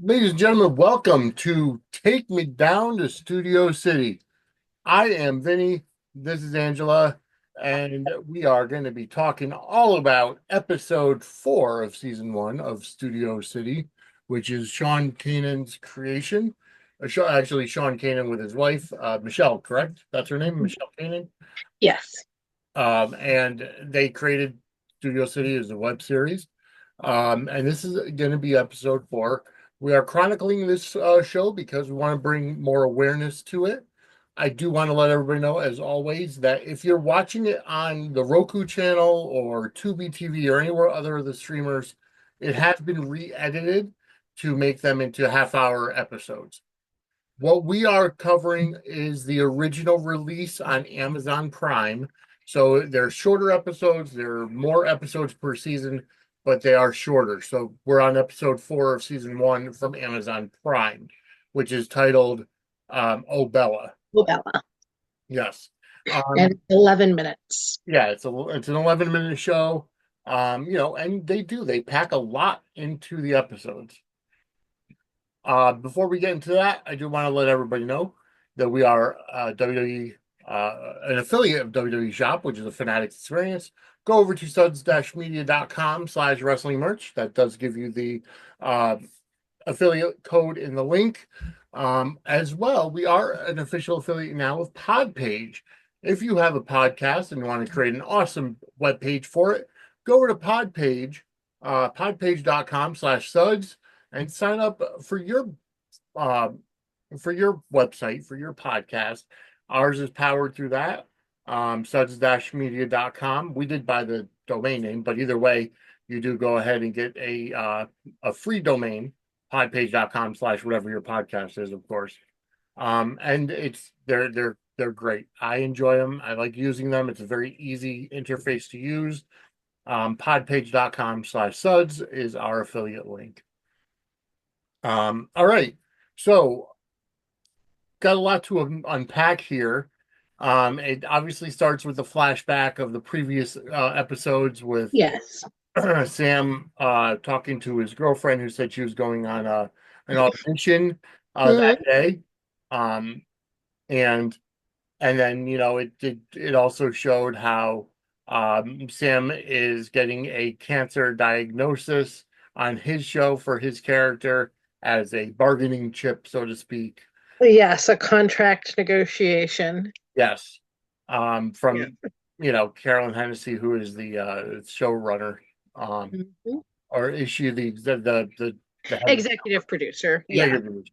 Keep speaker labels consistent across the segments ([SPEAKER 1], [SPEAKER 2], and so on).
[SPEAKER 1] Ladies and gentlemen, welcome to Take Me Down to Studio City. I am Vinnie. This is Angela, and we are going to be talking all about episode 4 of season 1 of Studio City, which is Sean Kanan's creation. Actually, Sean Kanan with his wife, Michelle, correct? That's her name, Michelle Kanan.
[SPEAKER 2] Yes.
[SPEAKER 1] And they created Studio City as a web series. And this is going to be episode 4. We are chronicling this show because we want to bring more awareness to it. I do want to let everybody know, as always, that if you're watching it on the Roku channel or Tubi TV or anywhere other of the streamers, it has been re-edited to make them into half-hour episodes. What we are covering is the original release on Amazon Prime. So they're shorter episodes, there are more episodes per season, but they are shorter. So we're on episode 4 of season 1 from Amazon Prime, which is titled Oh Bella.
[SPEAKER 2] Bella.
[SPEAKER 1] Yes.
[SPEAKER 2] And 11 minutes.
[SPEAKER 1] Yeah, it's an 11-minute show. And they pack a lot into the episodes. Before we get into that, I do want to let everybody know that we are WWE, an affiliate of WWE Shop, which is a Fanatics experience. Go over to suds-media.com/wrestling merch. That does give you the uh, affiliate code in the link. As well, we are an official affiliate now of Podpage. If you have a podcast and want to create an awesome web page for it, go over to Podpage, podpage.com/suds and sign up uh, for your website, for your podcast. Ours is powered through that. Suds-media.com. We did buy the domain name, but either way, you do go ahead and get a free domain, podpage.com/whatever your podcast is, of course. And they're great. I enjoy them. I like using them. It's a very easy interface to use. Podpage.com/suds is our affiliate link. All right. So, got a lot to unpack here. It obviously starts with the flashback of the previous episodes with
[SPEAKER 2] Yes.
[SPEAKER 1] Sam talking to his girlfriend who said she was going on an audition that
[SPEAKER 2] Mhm.
[SPEAKER 1] day. Um, and and then it also showed how Sam is getting a cancer diagnosis on his show for his character as a bargaining chip, so to speak.
[SPEAKER 2] Yes, a contract negotiation.
[SPEAKER 1] Yes,
[SPEAKER 2] Yeah.
[SPEAKER 1] from Carolyn Hennessy, who is the showrunner, um,
[SPEAKER 2] Mhm.
[SPEAKER 1] or is she the head
[SPEAKER 2] Executive producer. Yeah.
[SPEAKER 1] executive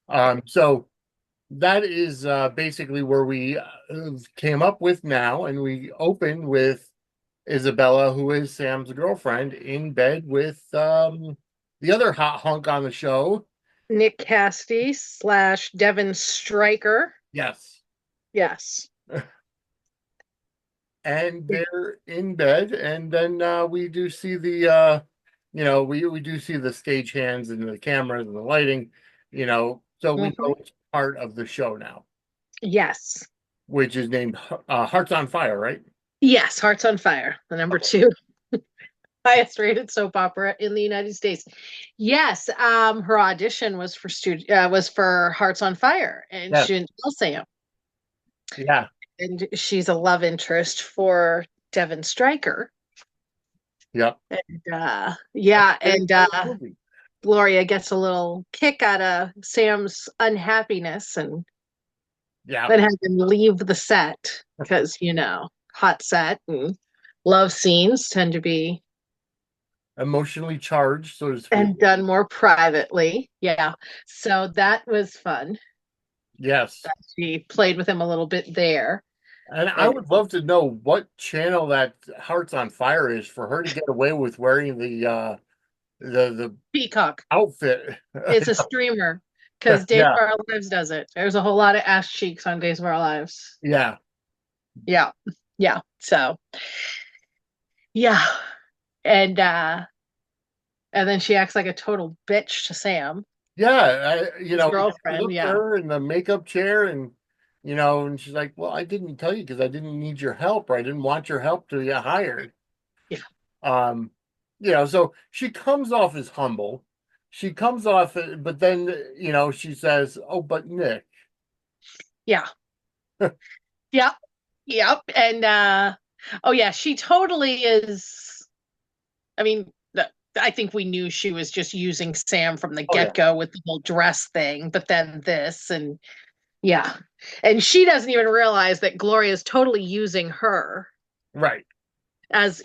[SPEAKER 1] producer? So that is basically where we came up with now, and we open with Isabella, who is Sam's girlfriend, in bed with the other hot hunk on the show.
[SPEAKER 2] Nick Cassidy / Devin Stryker.
[SPEAKER 1] Yes,
[SPEAKER 2] Yes.
[SPEAKER 1] and they're in bed, and then we do see the we do see the stage hands and the cameras and the lighting, so we
[SPEAKER 2] Mhm.
[SPEAKER 1] know it's part of the show now,
[SPEAKER 2] Yes.
[SPEAKER 1] which is named Hearts on Fire, right?
[SPEAKER 2] Yes. Hearts on Fire, the number
[SPEAKER 1] Okay.
[SPEAKER 2] two highest rated soap opera in the United States. Yes. Her audition was for Hearts on Fire, and
[SPEAKER 1] Yes.
[SPEAKER 2] she didn't tell Sam.
[SPEAKER 1] Yeah.
[SPEAKER 2] And she's a love interest for Devin Stryker.
[SPEAKER 1] Yep.
[SPEAKER 2] Yeah,
[SPEAKER 1] Big
[SPEAKER 2] and
[SPEAKER 1] part of the movie.
[SPEAKER 2] Gloria gets a little kick out of Sam's unhappiness and
[SPEAKER 1] Yeah.
[SPEAKER 2] then has him leave the set because, hot set and love scenes tend to be
[SPEAKER 1] Emotionally charged, so to speak.
[SPEAKER 2] and done more privately. Yeah. So that was fun.
[SPEAKER 1] Yes.
[SPEAKER 2] She played with him a little bit there.
[SPEAKER 1] And I
[SPEAKER 2] And
[SPEAKER 1] would love to know what channel that Hearts on Fire is for her to get away with wearing the
[SPEAKER 2] Peacock
[SPEAKER 1] outfit.
[SPEAKER 2] is a streamer because Days
[SPEAKER 1] Yeah.
[SPEAKER 2] of Our Lives does it. There's a whole lot of ass cheeks on Days of Our Lives.
[SPEAKER 1] Yeah.
[SPEAKER 2] Yeah. Yeah. So yeah. And then she acts like a total bitch to Sam,
[SPEAKER 1] Yeah.
[SPEAKER 2] his
[SPEAKER 1] He shows
[SPEAKER 2] girlfriend.
[SPEAKER 1] up to
[SPEAKER 2] Yeah.
[SPEAKER 1] her in the makeup chair and and she's like, well, I didn't tell you because I didn't need your help, or I didn't want your help to get hired.
[SPEAKER 2] Yeah.
[SPEAKER 1] So she comes off as humble. she comes off, but then she says, "Oh, but Nick."
[SPEAKER 2] Yeah. Yep. Yep. And oh yeah, she totally is. I mean, I think we knew she was just using Sam from the
[SPEAKER 1] Oh yeah,
[SPEAKER 2] get-go with the whole dress thing, but then this and yeah. And she doesn't even realize that Gloria is totally using her
[SPEAKER 1] right.
[SPEAKER 2] as,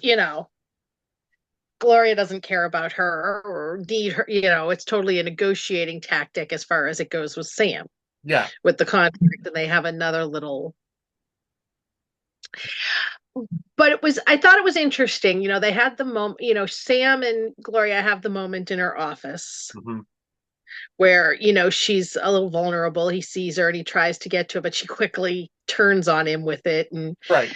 [SPEAKER 2] Gloria doesn't care about her or need her, it's totally a negotiating tactic as far as it goes with Sam
[SPEAKER 1] Yeah.
[SPEAKER 2] with the contract, and they have another little. But I thought it was interesting. They had the moment, Sam and Gloria have the moment in her office
[SPEAKER 1] Hmm.
[SPEAKER 2] where, she's a little vulnerable. He sees her and he tries to get to her, but she quickly turns on him with it.
[SPEAKER 1] Right.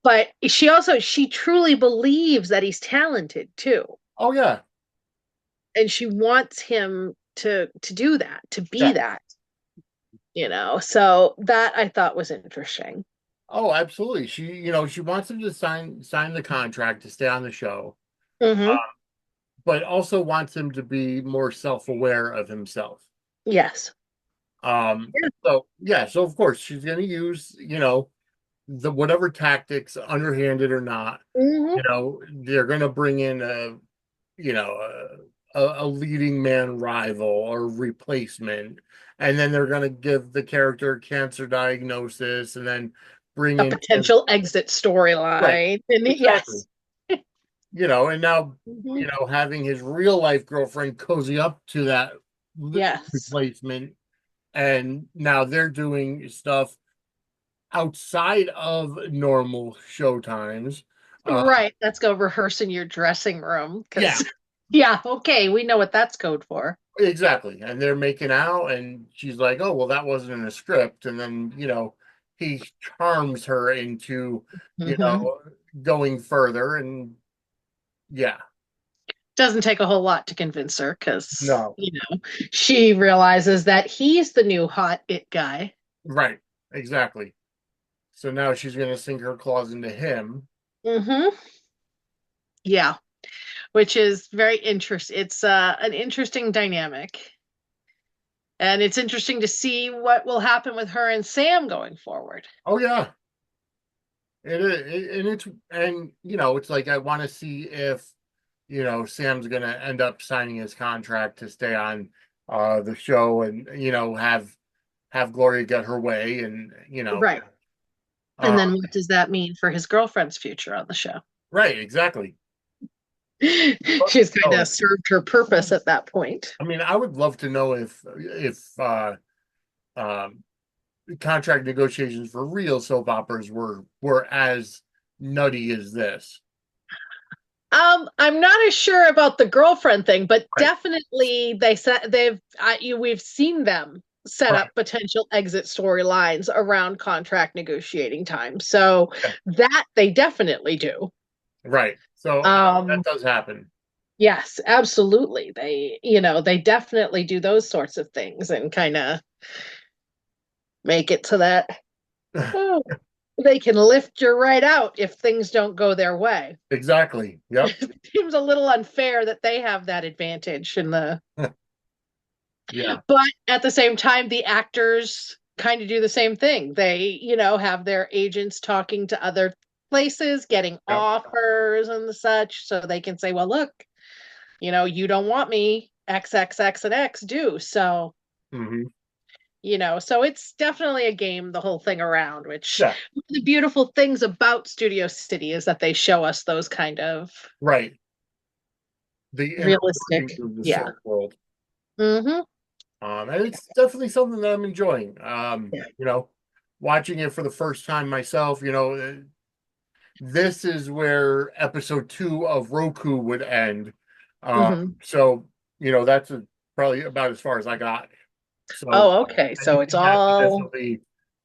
[SPEAKER 2] But she truly believes that he's talented too.
[SPEAKER 1] Oh yeah.
[SPEAKER 2] And she wants him to do that, to be
[SPEAKER 1] Yeah.
[SPEAKER 2] that, So that I thought was interesting.
[SPEAKER 1] Oh, absolutely. She wants him to sign the contract to stay on the show,
[SPEAKER 2] Hmm.
[SPEAKER 1] but also wants him to be more self-aware of himself.
[SPEAKER 2] Yes.
[SPEAKER 1] Um, so yeah, so of course she's going to use, the whatever tactics, underhanded or not,
[SPEAKER 2] Hmm.
[SPEAKER 1] they're going to bring in you know, a leading man rival or replacement, and then they're going to give the character a cancer diagnosis, and then bring
[SPEAKER 2] A
[SPEAKER 1] in him.
[SPEAKER 2] potential exit
[SPEAKER 1] Right,
[SPEAKER 2] storyline. And
[SPEAKER 1] exactly.
[SPEAKER 2] yes.
[SPEAKER 1] And now,
[SPEAKER 2] Hmm.
[SPEAKER 1] having his real life girlfriend cozy up to that
[SPEAKER 2] Yes.
[SPEAKER 1] replacement, and now they're doing stuff outside of normal show times. Uh,
[SPEAKER 2] Right. Let's go rehearse in your dressing room
[SPEAKER 1] yeah,
[SPEAKER 2] because, yeah, okay, we know what that's code for.
[SPEAKER 1] exactly. And they're making out, and she's like, "Oh, well, that wasn't in the script." And then, he charms her into, you
[SPEAKER 2] Hmm.
[SPEAKER 1] know, going further. And yeah,
[SPEAKER 2] Doesn't take a whole lot to convince her because,
[SPEAKER 1] no,
[SPEAKER 2] she realizes that he's the new hot it guy.
[SPEAKER 1] right, exactly. So now she's going to sink her claws into him.
[SPEAKER 2] Hmm. Yeah, which is very interesting. It's an interesting dynamic. And it's interesting to see what will happen with her and Sam going forward.
[SPEAKER 1] Oh, yeah. It's like I want to see if Sam's gonna end up signing his contract to stay on the show, and have Gloria get her way, and
[SPEAKER 2] Right. And
[SPEAKER 1] uh
[SPEAKER 2] then what does that mean for his girlfriend's future on the show?
[SPEAKER 1] right, exactly.
[SPEAKER 2] She's kind
[SPEAKER 1] Oh,
[SPEAKER 2] of served her purpose at that point.
[SPEAKER 1] I mean, I would love to know if um contract negotiations for real soap operas were as nutty as this.
[SPEAKER 2] I'm not as sure about the girlfriend thing, but
[SPEAKER 1] Right,
[SPEAKER 2] definitely we've seen them set
[SPEAKER 1] right,
[SPEAKER 2] up potential exit storylines around contract negotiating time. So
[SPEAKER 1] yeah,
[SPEAKER 2] that they definitely do.
[SPEAKER 1] right. So that
[SPEAKER 2] Um,
[SPEAKER 1] does happen.
[SPEAKER 2] yes, absolutely. They definitely do those sorts of things and kind of make it so that oh, they can lift you right out if things don't go their way.
[SPEAKER 1] Exactly. Yep.
[SPEAKER 2] It seems a little unfair that they have that advantage in the
[SPEAKER 1] Yeah.
[SPEAKER 2] but at the same time the actors kind of do the same thing. They, have their agents talking to other places, getting
[SPEAKER 1] Yep.
[SPEAKER 2] offers and the such so they can say, "Well, look, you don't want me, X X X and X do." So,
[SPEAKER 1] Hmm.
[SPEAKER 2] so it's definitely a game the whole thing around, which
[SPEAKER 1] Yeah.
[SPEAKER 2] one of the beautiful things about Studio City is that they show us those kind of
[SPEAKER 1] Right. The inner workings
[SPEAKER 2] realistic.
[SPEAKER 1] of the
[SPEAKER 2] Yeah.
[SPEAKER 1] soap world.
[SPEAKER 2] Hmm.
[SPEAKER 1] And it's definitely something that I'm enjoying.
[SPEAKER 2] Yeah.
[SPEAKER 1] Watching it for the first time myself, this is where episode 2 of Roku would end.
[SPEAKER 2] Hmm.
[SPEAKER 1] So, that's probably about as far as I got. So
[SPEAKER 2] Oh, okay. So it's
[SPEAKER 1] anything after this
[SPEAKER 2] all
[SPEAKER 1] will be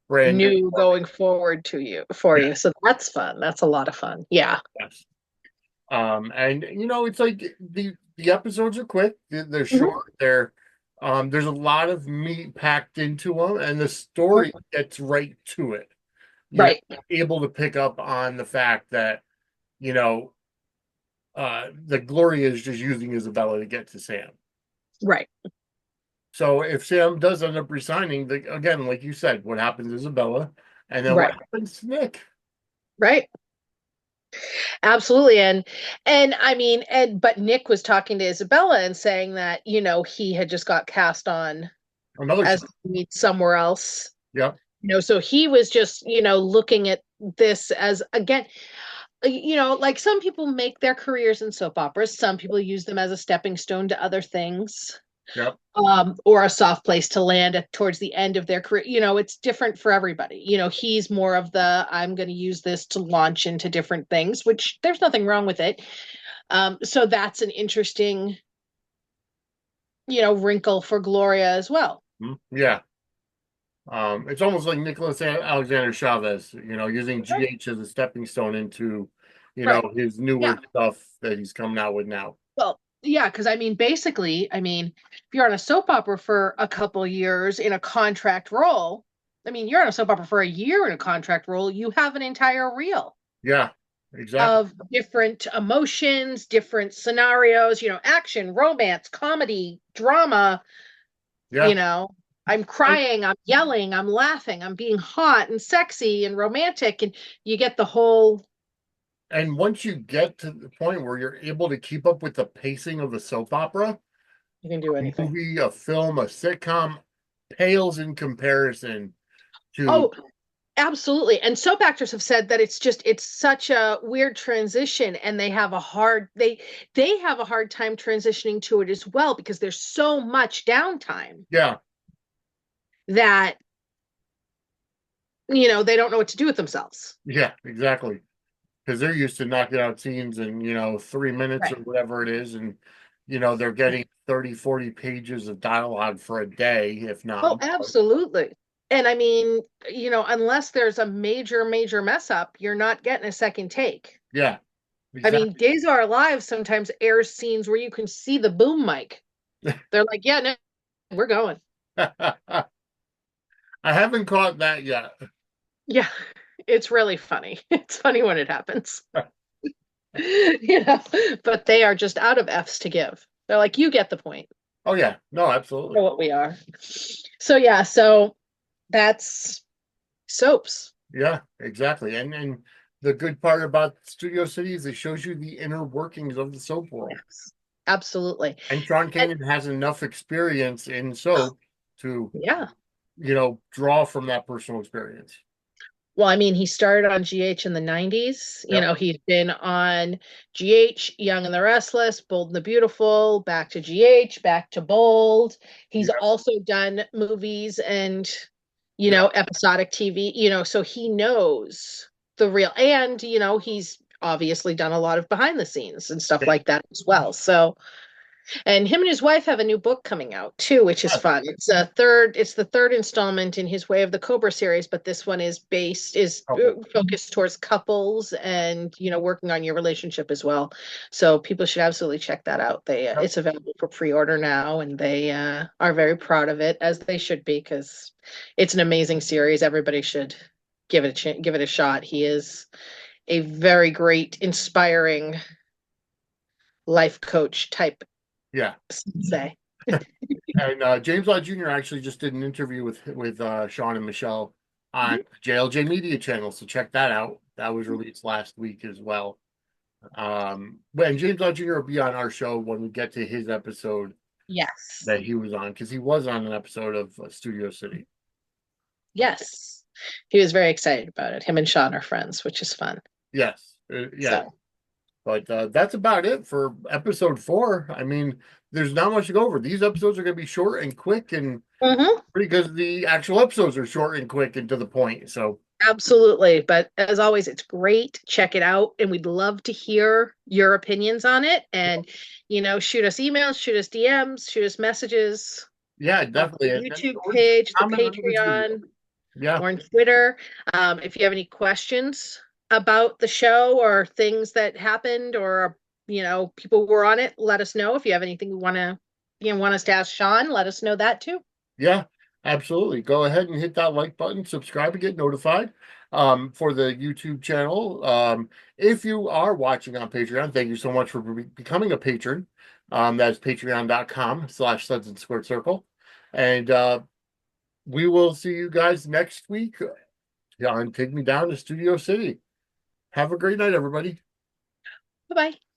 [SPEAKER 1] brand new
[SPEAKER 2] new
[SPEAKER 1] for me.
[SPEAKER 2] going forward for
[SPEAKER 1] Yeah.
[SPEAKER 2] you. So that's fun. That's a lot of fun. Yeah.
[SPEAKER 1] Yes. And it's like the episodes are quick, they're
[SPEAKER 2] Hmm.
[SPEAKER 1] short, there's a lot of meat packed into them, and the story gets right to it. You're
[SPEAKER 2] Right.
[SPEAKER 1] able to pick up on the fact that that Gloria is just using Isabella to get to Sam.
[SPEAKER 2] Right.
[SPEAKER 1] So if Sam does end up resigning, again, like you said, what happens to Isabella, and then what
[SPEAKER 2] Right.
[SPEAKER 1] happens to Nick?
[SPEAKER 2] Right. Absolutely. And I mean, and but Nick was talking to Isabella and saying that, he had just got cast on
[SPEAKER 1] Another
[SPEAKER 2] as
[SPEAKER 1] show.
[SPEAKER 2] somewhere else.
[SPEAKER 1] Yep,
[SPEAKER 2] So he was just, looking at this as again, like some people make their careers in soap operas, some people use them as a stepping stone to other things,
[SPEAKER 1] yep,
[SPEAKER 2] or a soft place to land towards the end of their career. It's different for everybody. He's more of the I'm going to use this to launch into different things, which there's nothing wrong with it. So that's an interesting, wrinkle for Gloria as well.
[SPEAKER 1] yeah. It's almost like Nicholas Alexander Chavez, using GH as a stepping stone into,
[SPEAKER 2] Right.
[SPEAKER 1] his
[SPEAKER 2] Yeah.
[SPEAKER 1] newer stuff that he's coming out with now.
[SPEAKER 2] Well, yeah, because I mean, basically, if you're on a soap opera for a couple years in a contract role, you're on a soap opera for a year in a contract role, you have an entire reel
[SPEAKER 1] Yeah, exactly.
[SPEAKER 2] of different emotions, different scenarios, action, romance, comedy, drama, you
[SPEAKER 1] Yeah.
[SPEAKER 2] know. I'm
[SPEAKER 1] And,
[SPEAKER 2] crying, I'm yelling, I'm laughing, I'm being hot and sexy and romantic, and you get the whole,
[SPEAKER 1] and once you get to the point where you're able to keep up with the pacing of the soap opera,
[SPEAKER 2] you can do
[SPEAKER 1] a
[SPEAKER 2] anything.
[SPEAKER 1] movie, a film, a sitcom pales in comparison to,
[SPEAKER 2] Oh, absolutely. And soap actors have said that it's such a weird transition and they have a hard time transitioning to it as well because there's so much downtime
[SPEAKER 1] yeah,
[SPEAKER 2] that they don't know what to do with themselves.
[SPEAKER 1] yeah, exactly. Because they're used to knocking out scenes in, 3 minutes or
[SPEAKER 2] Right.
[SPEAKER 1] whatever it is. And, they're getting 30, 40 pages of dialogue for a day, if not
[SPEAKER 2] Oh,
[SPEAKER 1] more.
[SPEAKER 2] absolutely. And unless there's a major, major mess up, you're not getting a second take.
[SPEAKER 1] Yeah, exactly.
[SPEAKER 2] Days of Our Lives sometimes airs scenes where you can see the boom mic. They're like, yeah, no, we're going.
[SPEAKER 1] I haven't caught that yet.
[SPEAKER 2] Yeah, it's really funny. It's funny when it happens. But they are just out of F's to give. They're like, you get the point
[SPEAKER 1] Oh, yeah. No,
[SPEAKER 2] for
[SPEAKER 1] absolutely.
[SPEAKER 2] what we are. So yeah, so that's soaps.
[SPEAKER 1] Yeah, exactly. And the good part about Studio City is it shows you the inner workings of the soap world.
[SPEAKER 2] Yes, absolutely.
[SPEAKER 1] And Sean
[SPEAKER 2] And
[SPEAKER 1] Kanan has enough experience in soap to,
[SPEAKER 2] yeah.
[SPEAKER 1] draw from that personal experience.
[SPEAKER 2] Well, he started on GH in the 90s.
[SPEAKER 1] Yep.
[SPEAKER 2] He's been on GH, Young and the Restless, Bold and the Beautiful, back to GH, back to Bold. He's
[SPEAKER 1] Yep.
[SPEAKER 2] also done movies and,
[SPEAKER 1] Yep.
[SPEAKER 2] episodic TV, so he knows the real, and, he's obviously done a lot of behind the scenes and stuff like that as well. So, and him and his wife have a new book coming out too, which is
[SPEAKER 1] Yes.
[SPEAKER 2] fun. It's the third installment in his Way of the Cobra series, but this one is
[SPEAKER 1] Couple.
[SPEAKER 2] focused towards couples and, working on your relationship as well. So people should absolutely check that out.
[SPEAKER 1] Yep.
[SPEAKER 2] It's available for pre-order now, and they are very proud of it, as they should be, because it's an amazing series. Everybody should give it a shot. He is a very great, inspiring life coach type
[SPEAKER 1] Yeah.
[SPEAKER 2] sensei.
[SPEAKER 1] And James Lott Jr. actually just did an interview with Sean and Michelle on JLJ Media channel, so check that out. That was released last week as well. And James Lott Jr. will be on our show when we get to his episode
[SPEAKER 2] Yes.
[SPEAKER 1] that he was on, because he was on an episode of Studio City.
[SPEAKER 2] Yes. He was very excited about it. Him and Sean are friends, which is fun.
[SPEAKER 1] Yes, yeah.
[SPEAKER 2] So,
[SPEAKER 1] But that's about it for episode 4. I mean, there's not much to go over. These episodes are going to be short and quick, and because the actual episodes are short and quick and to the point. So,
[SPEAKER 2] absolutely. But as always, it's great. Check it out. And we'd love to hear your opinions on it. And, shoot us emails, shoot us DMs, shoot us messages
[SPEAKER 1] yeah,
[SPEAKER 2] on
[SPEAKER 1] definitely.
[SPEAKER 2] the
[SPEAKER 1] And
[SPEAKER 2] YouTube
[SPEAKER 1] or just
[SPEAKER 2] page, the
[SPEAKER 1] comment on this video.
[SPEAKER 2] Patreon,
[SPEAKER 1] Yeah,
[SPEAKER 2] or on Twitter. If you have any questions about the show or things that happened, or people who were on it, let us know. If you have anything want us to ask Sean, let us know that too.
[SPEAKER 1] yeah, absolutely. Go ahead and hit that like button, subscribe, and get notified for the YouTube channel. If you are watching on Patreon, thank you so much for becoming a patron. That's patreon.com/Suds and Squared Circle. And we will see you guys next week on Take Me Down to Studio City. Have a great night, everybody.
[SPEAKER 2] Bye bye.